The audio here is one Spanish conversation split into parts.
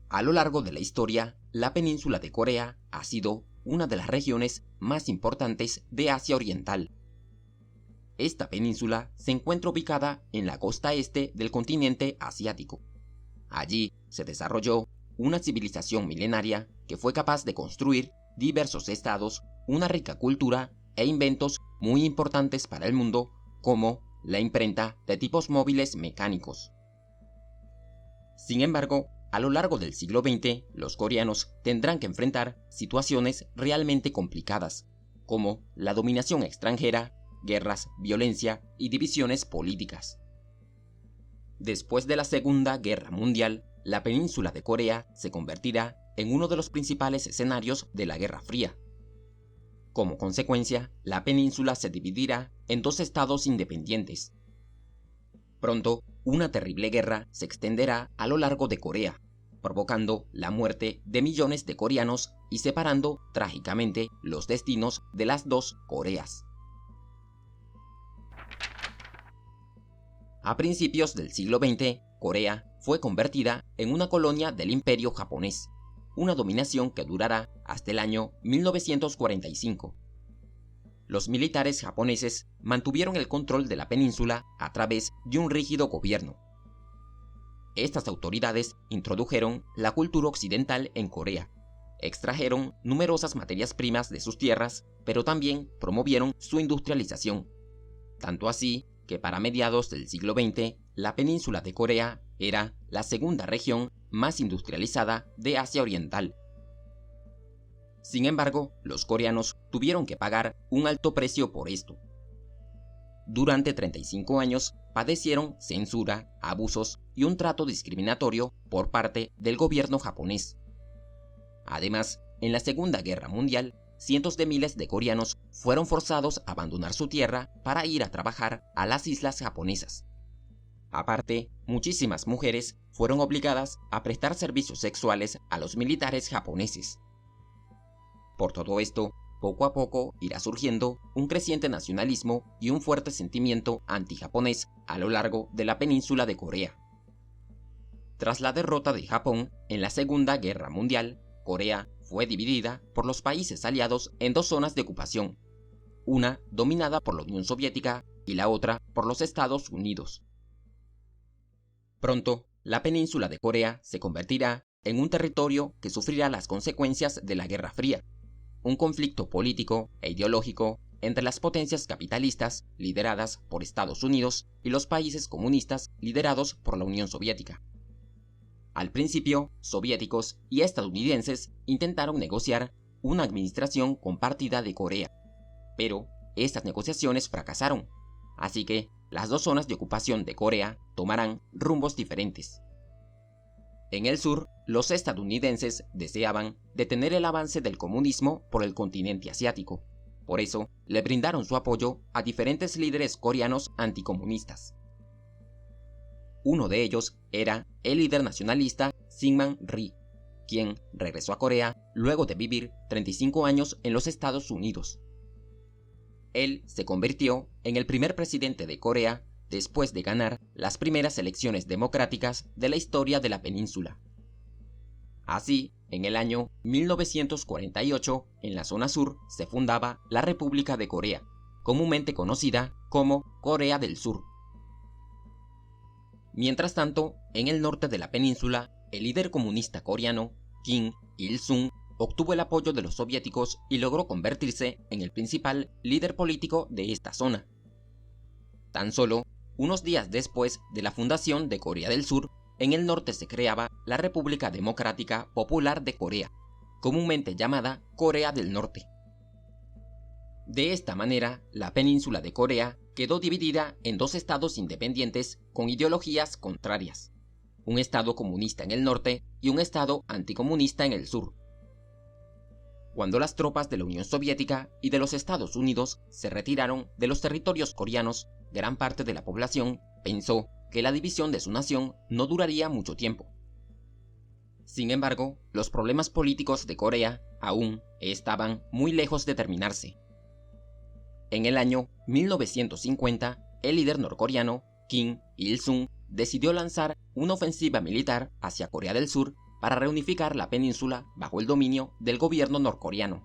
A lo largo de la historia, la península de Corea ha sido una de las regiones más importantes de Asia Oriental. Esta península se encuentra ubicada en la costa este del continente asiático. Allí se desarrolló una civilización milenaria que fue capaz de construir diversos estados, una rica cultura e inventos muy importantes para el mundo, como la imprenta de tipos móviles mecánicos. Sin embargo, a lo largo del siglo XX, los coreanos tendrán que enfrentar situaciones realmente complicadas, como la dominación extranjera, guerras, violencia y divisiones políticas. Después de la Segunda Guerra Mundial, la península de Corea se convertirá en uno de los principales escenarios de la Guerra Fría. Como consecuencia, la península se dividirá en dos estados independientes. Pronto, una terrible guerra se extenderá a lo largo de Corea, provocando la muerte de millones de coreanos y separando trágicamente los destinos de las dos Coreas. A principios del siglo XX, Corea fue convertida en una colonia del Imperio japonés, una dominación que durará hasta el año 1945. Los militares japoneses mantuvieron el control de la península a través de un rígido gobierno. Estas autoridades introdujeron la cultura occidental en Corea, extrajeron numerosas materias primas de sus tierras, pero también promovieron su industrialización. Tanto así que para mediados del siglo XX, la península de Corea era la segunda región más industrializada de Asia Oriental. Sin embargo, los coreanos tuvieron que pagar un alto precio por esto. Durante 35 años padecieron censura, abusos y un trato discriminatorio por parte del gobierno japonés. Además, en la Segunda Guerra Mundial, cientos de miles de coreanos fueron forzados a abandonar su tierra para ir a trabajar a las islas japonesas. Aparte, muchísimas mujeres fueron obligadas a prestar servicios sexuales a los militares japoneses. Por todo esto, poco a poco irá surgiendo un creciente nacionalismo y un fuerte sentimiento anti-japonés a lo largo de la península de Corea. Tras la derrota de Japón en la Segunda Guerra Mundial, Corea fue dividida por los países aliados en dos zonas de ocupación, una dominada por la Unión Soviética y la otra por los Estados Unidos. Pronto, la península de Corea se convertirá en un territorio que sufrirá las consecuencias de la Guerra Fría, un conflicto político e ideológico entre las potencias capitalistas lideradas por Estados Unidos y los países comunistas liderados por la Unión Soviética. Al principio, soviéticos y estadounidenses intentaron negociar una administración compartida de Corea, pero estas negociaciones fracasaron, así que las dos zonas de ocupación de Corea tomarán rumbos diferentes. En el sur, los estadounidenses deseaban detener el avance del comunismo por el continente asiático. Por eso, le brindaron su apoyo a diferentes líderes coreanos anticomunistas. Uno de ellos era el líder nacionalista Syngman Rhee, quien regresó a Corea luego de vivir 35 años en los Estados Unidos. Él se convirtió en el primer presidente de Corea después de ganar las primeras elecciones democráticas de la historia de la península. Así, en el año 1948, en la zona sur se fundaba la República de Corea, comúnmente conocida como Corea del Sur. Mientras tanto, en el norte de la península, el líder comunista coreano, Kim Il-sung, obtuvo el apoyo de los soviéticos y logró convertirse en el principal líder político de esta zona. Tan solo unos días después de la fundación de Corea del Sur, en el norte se creaba la República Democrática Popular de Corea, comúnmente llamada Corea del Norte. De esta manera, la península de Corea quedó dividida en dos estados independientes con ideologías contrarias, un estado comunista en el norte y un estado anticomunista en el sur. Cuando las tropas de la Unión Soviética y de los Estados Unidos se retiraron de los territorios coreanos, gran parte de la población pensó que la división de su nación no duraría mucho tiempo. Sin embargo, los problemas políticos de Corea aún estaban muy lejos de terminarse. En el año 1950, el líder norcoreano Kim Il-sung decidió lanzar una ofensiva militar hacia Corea del Sur para reunificar la península bajo el dominio del gobierno norcoreano.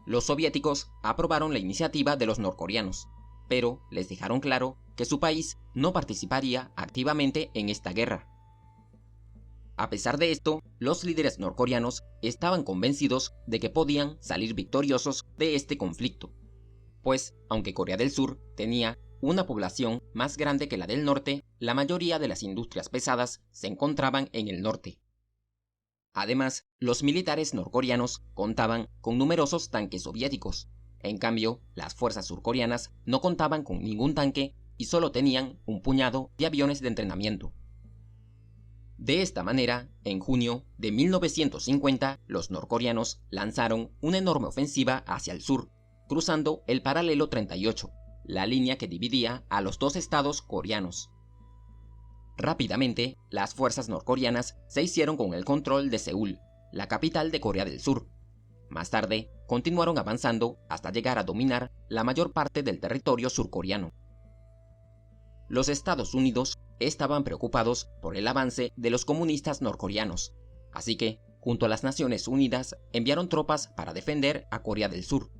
Los soviéticos aprobaron la iniciativa de los norcoreanos, pero les dejaron claro que su país no participaría activamente en esta guerra. A pesar de esto, los líderes norcoreanos estaban convencidos de que podían salir victoriosos de este conflicto, pues aunque Corea del Sur tenía una población más grande que la del norte, la mayoría de las industrias pesadas se encontraban en el norte. Además, los militares norcoreanos contaban con numerosos tanques soviéticos. En cambio, las fuerzas surcoreanas no contaban con ningún tanque y solo tenían un puñado de aviones de entrenamiento. De esta manera, en junio de 1950, los norcoreanos lanzaron una enorme ofensiva hacia el sur, cruzando el paralelo 38, la línea que dividía a los dos estados coreanos. Rápidamente, las fuerzas norcoreanas se hicieron con el control de Seúl, la capital de Corea del Sur. Más tarde, continuaron avanzando hasta llegar a dominar la mayor parte del territorio surcoreano. Los Estados Unidos estaban preocupados por el avance de los comunistas norcoreanos, así que, junto a las Naciones Unidas, enviaron tropas para defender a Corea del Sur.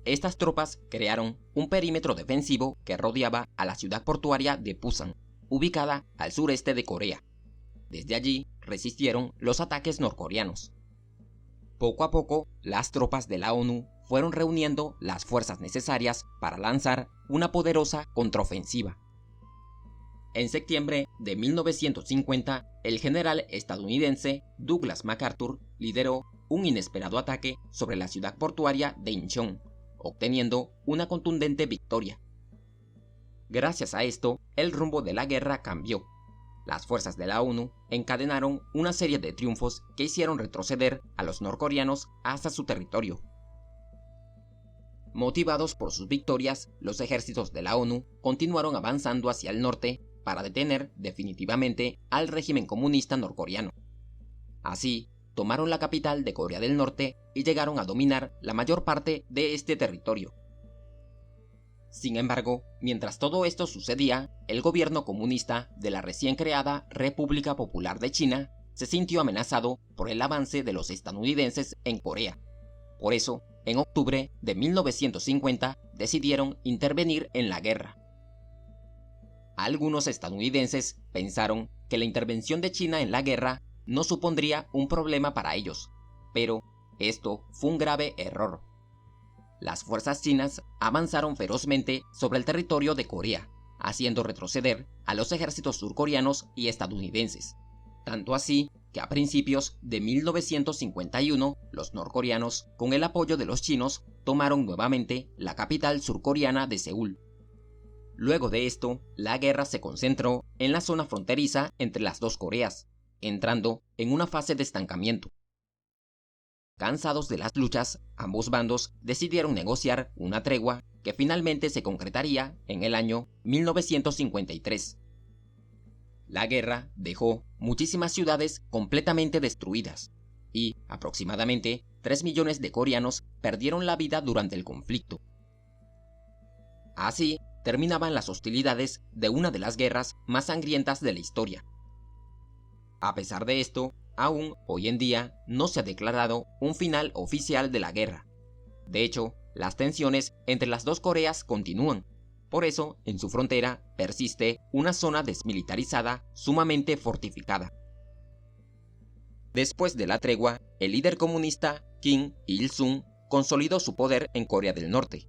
Estas tropas crearon un perímetro defensivo que rodeaba a la ciudad portuaria de Pusan, ubicada al sureste de Corea. Desde allí resistieron los ataques norcoreanos. Poco a poco, las tropas de la ONU fueron reuniendo las fuerzas necesarias para lanzar una poderosa contraofensiva. En septiembre de 1950, el general estadounidense Douglas MacArthur lideró un inesperado ataque sobre la ciudad portuaria de Incheon, obteniendo una contundente victoria. Gracias a esto, el rumbo de la guerra cambió. Las fuerzas de la ONU encadenaron una serie de triunfos que hicieron retroceder a los norcoreanos hasta su territorio. Motivados por sus victorias, los ejércitos de la ONU continuaron avanzando hacia el norte para detener definitivamente al régimen comunista norcoreano. Así, tomaron la capital de Corea del Norte y llegaron a dominar la mayor parte de este territorio. Sin embargo, mientras todo esto sucedía, el gobierno comunista de la recién creada República Popular de China se sintió amenazado por el avance de los estadounidenses en Corea. Por eso, en octubre de 1950 decidieron intervenir en la guerra. Algunos estadounidenses pensaron que la intervención de China en la guerra no supondría un problema para ellos, pero esto fue un grave error. Las fuerzas chinas avanzaron ferozmente sobre el territorio de Corea, haciendo retroceder a los ejércitos surcoreanos y estadounidenses. Tanto así que a principios de 1951, los norcoreanos, con el apoyo de los chinos, tomaron nuevamente la capital surcoreana de Seúl. Luego de esto, la guerra se concentró en la zona fronteriza entre las dos Coreas, entrando en una fase de estancamiento. Cansados de las luchas, ambos bandos decidieron negociar una tregua que finalmente se concretaría en el año 1953. La guerra dejó muchísimas ciudades completamente destruidas y aproximadamente 3 millones de coreanos perdieron la vida durante el conflicto. Así terminaban las hostilidades de una de las guerras más sangrientas de la historia. A pesar de esto, aún hoy en día no se ha declarado un final oficial de la guerra. De hecho, las tensiones entre las dos Coreas continúan. Por eso, en su frontera persiste una zona desmilitarizada sumamente fortificada. Después de la tregua, el líder comunista Kim Il-sung consolidó su poder en Corea del Norte.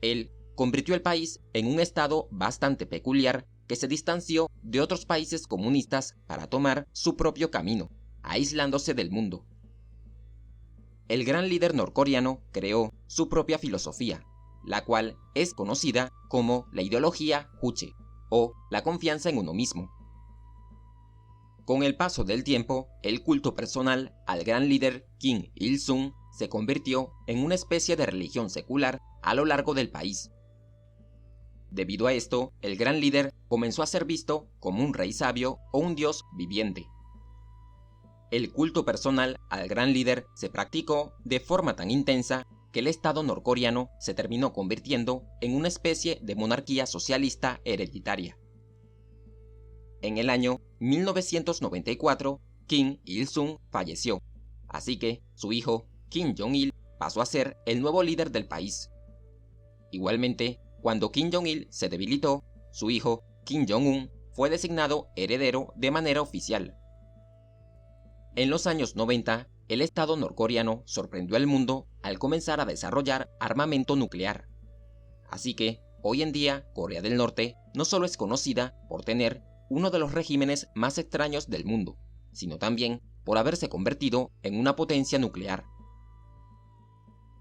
Él convirtió el país en un estado bastante peculiar que se distanció de otros países comunistas para tomar su propio camino, aislándose del mundo. El gran líder norcoreano creó su propia filosofía, la cual es conocida como la ideología Juche, o la confianza en uno mismo. Con el paso del tiempo, el culto personal al gran líder Kim Il-sung se convirtió en una especie de religión secular a lo largo del país. Debido a esto, el gran líder comenzó a ser visto como un rey sabio o un dios viviente. El culto personal al gran líder se practicó de forma tan intensa que el Estado norcoreano se terminó convirtiendo en una especie de monarquía socialista hereditaria. en el año 1994, Kim Il-sung falleció, así que su hijo, Kim Jong-il, pasó a ser el nuevo líder del país. Igualmente, cuando Kim Jong-il se debilitó, su hijo, Kim Jong-un, fue designado heredero de manera oficial. En los años 90, el Estado norcoreano sorprendió al mundo al comenzar a desarrollar armamento nuclear. Así que, hoy en día, Corea del Norte no solo es conocida por tener uno de los regímenes más extraños del mundo, sino también por haberse convertido en una potencia nuclear.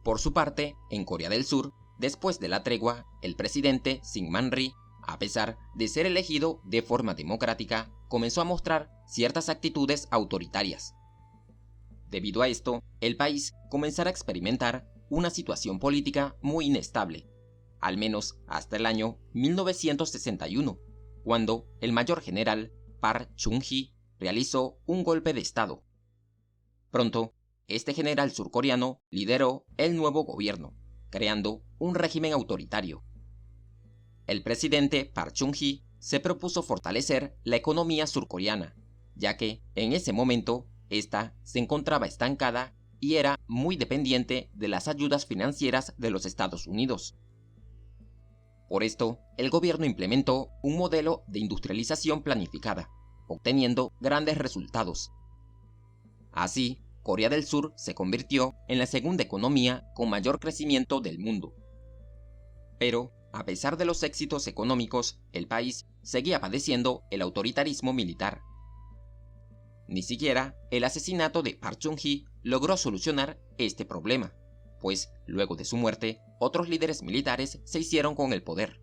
Por su parte, en Corea del Sur, después de la tregua, el presidente Syngman-rhee, a pesar de ser elegido de forma democrática, comenzó a mostrar ciertas actitudes autoritarias. Debido a esto, el país comenzará a experimentar una situación política muy inestable, al menos hasta el año 1961, cuando el mayor general Park Chung-hee realizó un golpe de estado. Pronto, este general surcoreano lideró el nuevo gobierno, creando un régimen autoritario. El presidente Park Chung-hee se propuso fortalecer la economía surcoreana, ya que en ese momento esta se encontraba estancada y era muy dependiente de las ayudas financieras de los Estados Unidos. Por esto, el gobierno implementó un modelo de industrialización planificada, obteniendo grandes resultados. Así, Corea del Sur se convirtió en la segunda economía con mayor crecimiento del mundo. Pero, a pesar de los éxitos económicos, el país seguía padeciendo el autoritarismo militar. Ni siquiera el asesinato de Park Chung-hee logró solucionar este problema, pues luego de su muerte, otros líderes militares se hicieron con el poder.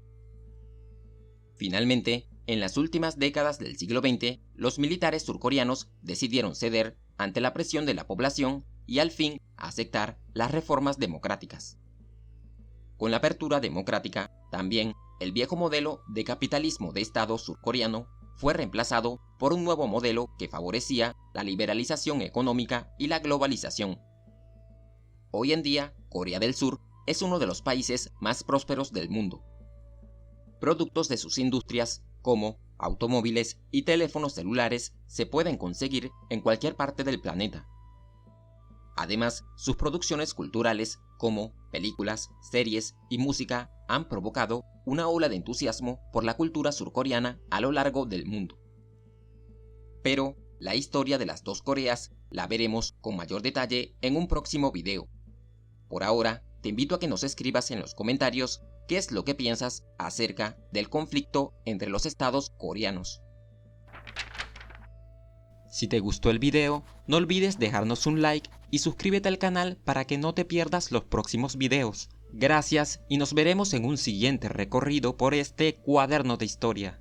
Finalmente, en las últimas décadas del siglo XX, los militares surcoreanos decidieron ceder ante la presión de la población y al fin aceptar las reformas democráticas. Con la apertura democrática, también el viejo modelo de capitalismo de Estado surcoreano fue reemplazado por un nuevo modelo que favorecía la liberalización económica y la globalización. Hoy en día, Corea del Sur es uno de los países más prósperos del mundo. Productos de sus industrias, como automóviles y teléfonos celulares, se pueden conseguir en cualquier parte del planeta. Además, sus producciones culturales, como películas, series y música, han provocado una ola de entusiasmo por la cultura surcoreana a lo largo del mundo. Pero, la historia de las dos Coreas la veremos con mayor detalle en un próximo video. Por ahora, te invito a que nos escribas en los comentarios qué es lo que piensas acerca del conflicto entre los estados coreanos. Si te gustó el video, no olvides dejarnos un like y suscríbete al canal para que no te pierdas los próximos videos. Gracias y nos veremos en un siguiente recorrido por este cuaderno de historia.